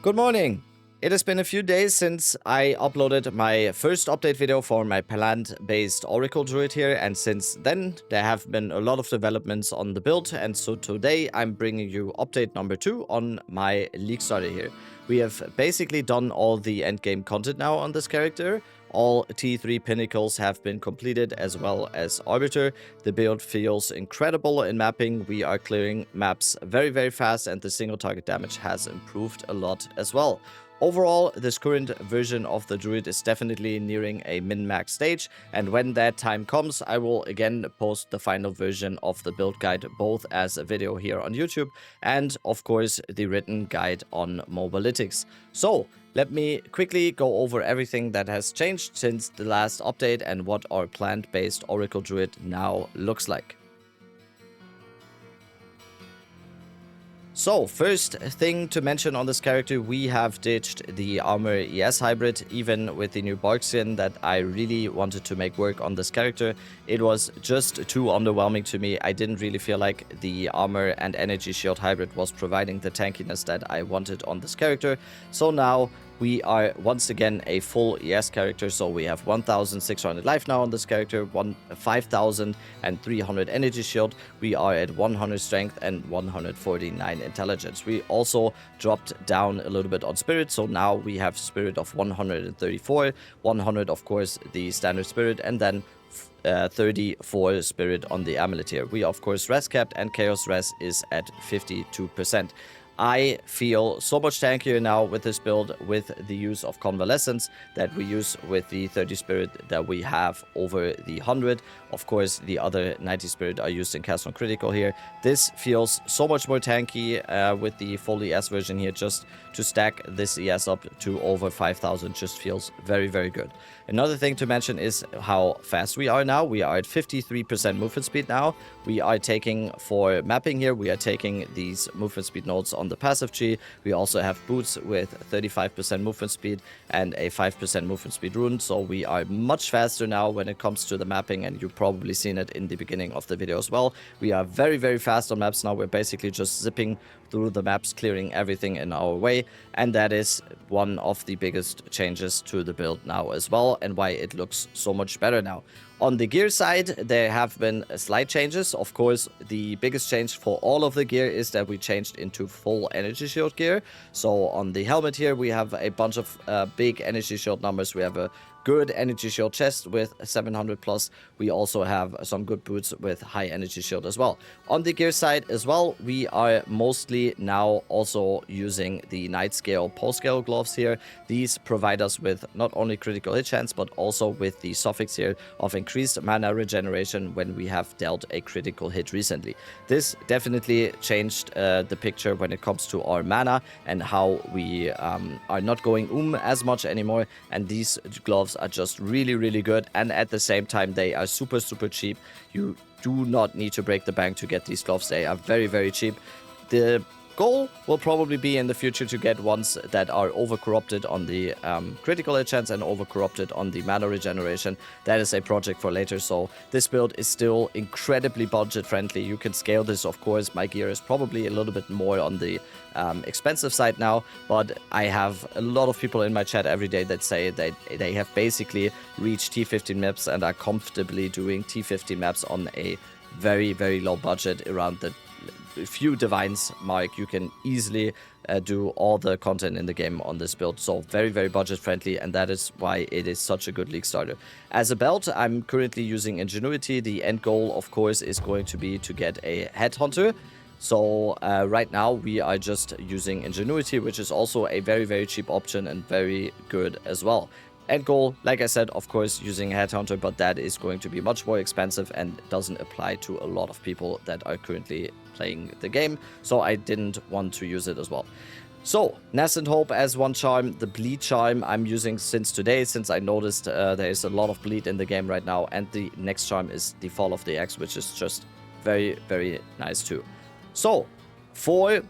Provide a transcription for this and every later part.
Good morning! It has been a few days since I uploaded my first update video for my plant-based Oracle Druid here, and since then there have been a lot of developments on the build, and so today I'm bringing you update number 2 on my League Starter here. We have basically done all the endgame content now on this character. All T3 pinnacles have been completed, as well as Arbiter. The build feels incredible in mapping. We are clearing maps very fast, and the single target damage has improved a lot as well. Overall, this current version of the Druid is definitely nearing a min-max stage, and when that time comes, I will again post the final version of the build guide, both as a video here on YouTube and, of course, the written guide on Mobalytics. So, let me quickly go over everything that has changed since the last update and what our plant-based Oracle Druid now looks like. So, first thing to mention on this character, we have ditched the Armor ES hybrid. Even with the new bark skin that I really wanted to make work on this character, it was just too underwhelming to me. I didn't really feel like the Armor and Energy Shield hybrid was providing the tankiness that I wanted on this character. So now we are once again a full ES character, so we have 1600 life now on this character, 5300 energy shield, we are at 100 strength and 149 intelligence. We also dropped down a little bit on spirit, so now we have spirit of 134, 100 of course the standard spirit, and then 34 spirit on the amulet here. We of course rest capped, and chaos rest is at 52%. I feel so much tankier now with this build, with the use of Convalescence that we use with the 30 spirit that we have over the 100. Of course, the other 90 spirit are used in cast on critical here. This feels so much more tanky with the full ES version here. Just to stack this ES up to over 5000 just feels very good. Another thing to mention is how fast we are now. We are at 53% movement speed now. We are taking, for mapping here, we are taking these movement speed nodes on the passive tree. We also have boots with 35% movement speed and a 5% movement speed rune, so we are much faster now when it comes to the mapping, and you've probably seen it in the beginning of the video as well. We are very fast on maps now. We're basically just zipping through the maps, clearing everything in our way, and that is one of the biggest changes to the build now as well, and why it looks so much better now. On the gear side, there have been slight changes. Of course, the biggest change for all of the gear is that we changed into full energy shield gear. So on the helmet here, we have a bunch of big energy shield numbers. We have a good energy shield chest with 700 plus. We also have some good boots with high energy shield as well. On the gear side as well, we are mostly now also using the night scale pulse scale gloves here. These provide us with not only critical hit chance, but also with the suffix here of increased mana regeneration when we have dealt a critical hit recently. This definitely changed the picture when it comes to our mana and how we are not going as much anymore, and these gloves are just really good, and at the same time they are super cheap. You do not need to break the bank to get these gloves. They are very cheap. The goal will probably be in the future to get ones that are over-corrupted on the critical hit chance and over-corrupted on the mana regeneration. That is a project for later, so this build is still incredibly budget-friendly. You can scale this, of course. My gear is probably a little bit more on the expensive side now, but I have a lot of people in my chat every day that say that they have basically reached T15 maps and are comfortably doing T15 maps on a very low budget. Around the few divines mark, you can easily do all the content in the game on this build. So very budget friendly, and that is why it is such a good League starter. As a belt, I'm currently using Ingenuity. The end goal, of course, is going to be to get a Headhunter. So right now we are just using Ingenuity, which is also a very cheap option and very good as well. End goal, like I said, of course, using a Headhunter, but that is going to be much more expensive and doesn't apply to a lot of people that are currently playing the game, so I didn't want to use it as well. So, Nascent Hope as one charm. The Bleed charm I'm using since today, since I noticed there is a lot of bleed in the game right now, and the next charm is the Fall of the Axe, which is just very nice too. So, for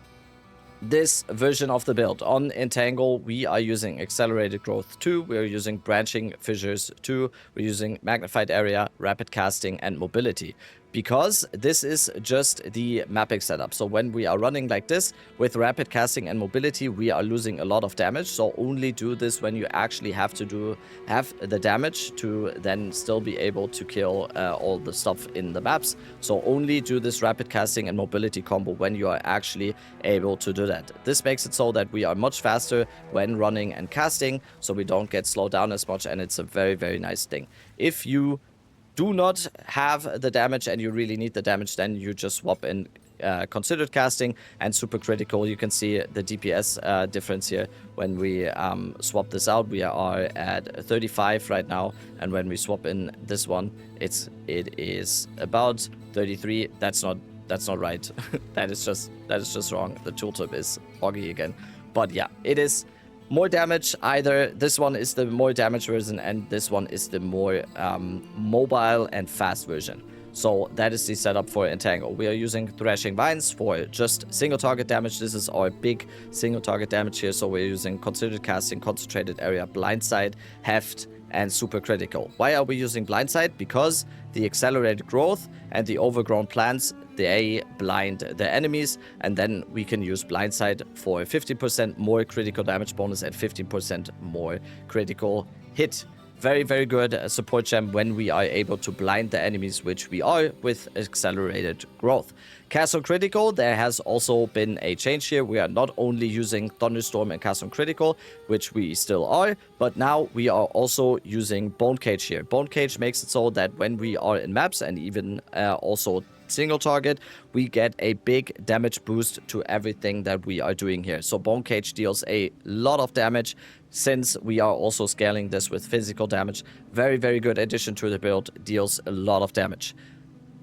this version of the build on Entangle, we are using Accelerated Growth 2, we are using Branching Fissures 2, we're using Magnified Area, Rapid Casting, and Mobility. because this is just the mapping setup. So when we are running like this with rapid casting and mobility, we are losing a lot of damage. So only do this when you actually have the damage to then still be able to kill all the stuff in the maps. So only do this rapid casting and mobility combo when you are actually able to do that. This makes it so that we are much faster when running and casting, so we don't get slowed down as much, and it's a very, very nice thing. If you do not have the damage and you really need the damage, then you just swap in considered casting and super critical. You can see the DPS difference here when we swap this out. We are at 35 right now, and when we swap in this one, it is about 33. That's not right. that is just wrong. The tooltip is buggy again. But yeah, it is more damage. Either this one is the more damage version and this one is the more mobile and fast version. So that is the setup for Entangle. We are using Thrashing Vines for just single target damage. This is our big single target damage here. So we're using Considered Casting, Concentrated Area, Blindside, Heft, and Super Critical. Why are we using Blindside? Because the accelerated growth and the overgrown plants, they blind the enemies, and then we can use Blindside for 50% more critical damage bonus and 15% more critical hit. Very, very good support gem when we are able to blind the enemies, which we are with accelerated growth. Cast on Critical, there has also been a change here. We are not only using Thunderstorm and Cast on Critical, which we still are, but now we are also using Bone Cage here. Bone Cage makes it so that when we are in maps and even also single target, we get a big damage boost to everything that we are doing here. So Bone Cage deals a lot of damage since we are also scaling this with physical damage. Very, very good addition to the build, deals a lot of damage.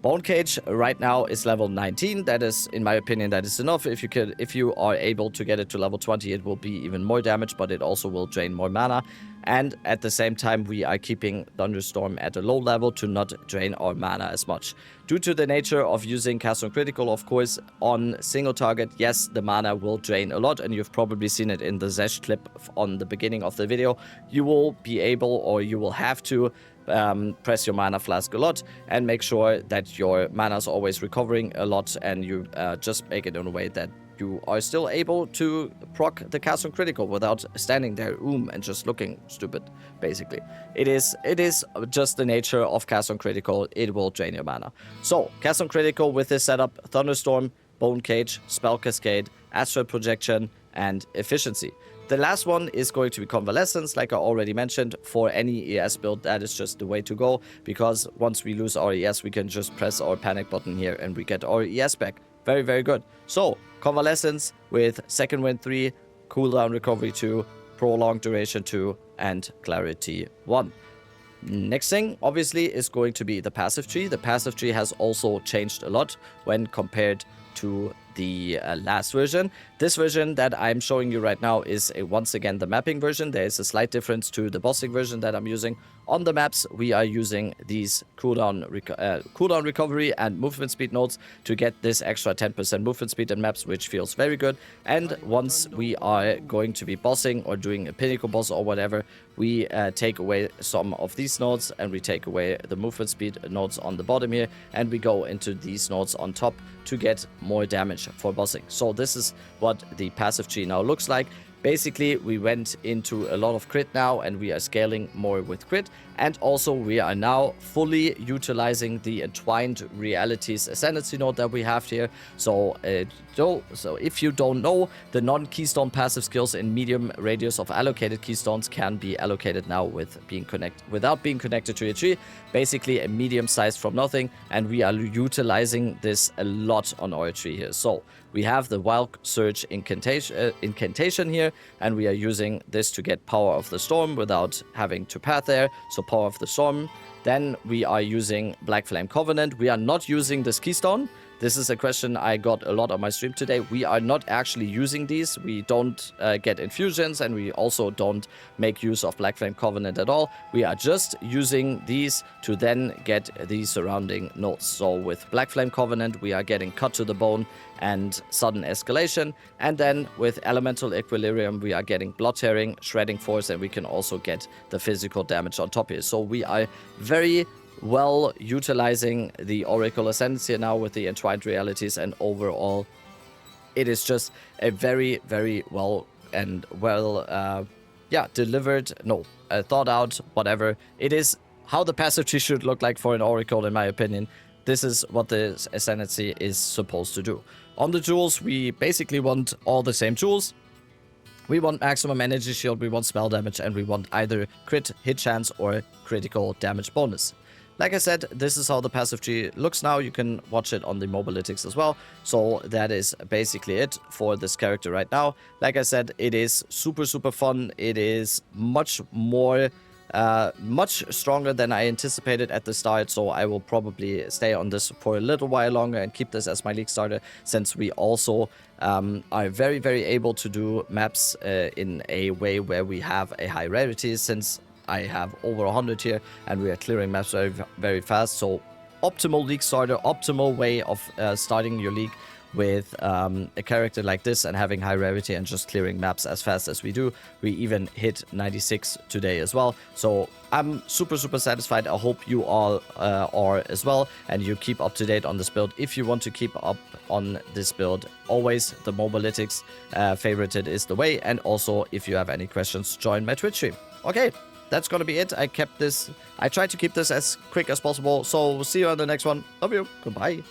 Bone Cage right now is level 19. That is, in my opinion, that is enough. If you are able to get it to level 20, it will be even more damage, but it also will drain more mana. And at the same time, we are keeping Thunderstorm at a low level to not drain our mana as much. Due to the nature of using Cast on Critical, of course, on single target, yes, the mana will drain a lot, and you've probably seen it in the Zesh clip on the beginning of the video. You will be able, or you will have to, press your mana flask a lot and make sure that your mana is always recovering a lot, and you just make it in a way that you are still able to proc the Cast on Critical without standing there and just looking stupid, basically. It is just the nature of Cast on Critical. It will drain your mana. So, Cast on Critical with this setup: Thunderstorm, Bone Cage, Spell Cascade, Astral Projection, and Efficiency. The last one is going to be Convalescence, like I already mentioned. For any ES build, that is just the way to go, because once we lose our ES, we can just press our panic button here and we get our ES back. Very, very good. So, Convalescence with Second Wind 3, Cooldown Recovery 2, Prolonged Duration 2, and Clarity 1. Next thing, obviously, is going to be the passive tree. The passive tree has also changed a lot when compared to the last version. This version that I'm showing you right now is once again the mapping version. There is a slight difference to the bossing version that I'm using. On the maps, we are using these cooldown recovery and movement speed nodes to get this extra 10% movement speed in maps, which feels very good. And once we are going to be bossing or doing a pinnacle boss or whatever, we take away some of these nodes and we take away the movement speed nodes on the bottom here, and we go into these nodes on top to get more damage for bossing. So this is what the passive tree now looks like. Basically, we went into a lot of crit now, and we are scaling more with crit. And also, we are now fully utilizing the Entwined Realities Ascendancy node that we have here. So if you don't know, the non-keystone passive skills in medium radius of allocated keystones can be allocated now without being connected to a tree. Basically, a medium size from nothing, and we are utilizing this a lot on our tree here. So we have the Wild Surge incantation here, and we are using this to get Power of the Storm without having to path there. So Power of the Storm. Then we are using Black Flame Covenant. We are not using this keystone. This is a question I got a lot on my stream today. We are not actually using these. We don't get infusions, and we also don't make use of Black Flame Covenant at all. We are just using these to then get the surrounding nodes. So with Black Flame Covenant, we are getting Cut to the Bone and Sudden Escalation. And then with Elemental Equilibrium, we are getting Blood Tearing, Shredding Force, and we can also get the physical damage on top here. So we are very well utilizing the Oracle Ascendancy now with the Entwined Realities, and overall it is just a very, very well delivered, thought out, whatever. It is how the passive tree should look like for an Oracle, in my opinion. This is what the Ascendancy is supposed to do. On the jewels, we basically want all the same jewels. We want maximum energy shield, we want spell damage, and we want either crit hit chance or critical damage bonus. Like I said, this is how the passive tree looks now. You can watch it on the Mobalytics as well. So that is basically it for this character right now. Like I said, it is super, super fun. It is much more, much stronger than I anticipated at the start. So I will probably stay on this for a little while longer and keep this as my league starter, since we also are very, very able to do maps in a way where we have a high rarity, since I have over 100 here and we are clearing maps very, very fast. So optimal league starter, optimal way of starting your league with a character like this and having high rarity and just clearing maps as fast as we do. We even hit 96 today as well. So I'm super, super satisfied. I hope you all are as well, and you keep up to date on this build. If you want to keep up on this build, always the Mobalytics favorited is the way. And also, if you have any questions, join my Twitch stream. Okay. That's gonna be it. I tried to keep this as quick as possible. So see you on the next one. Love you. Goodbye.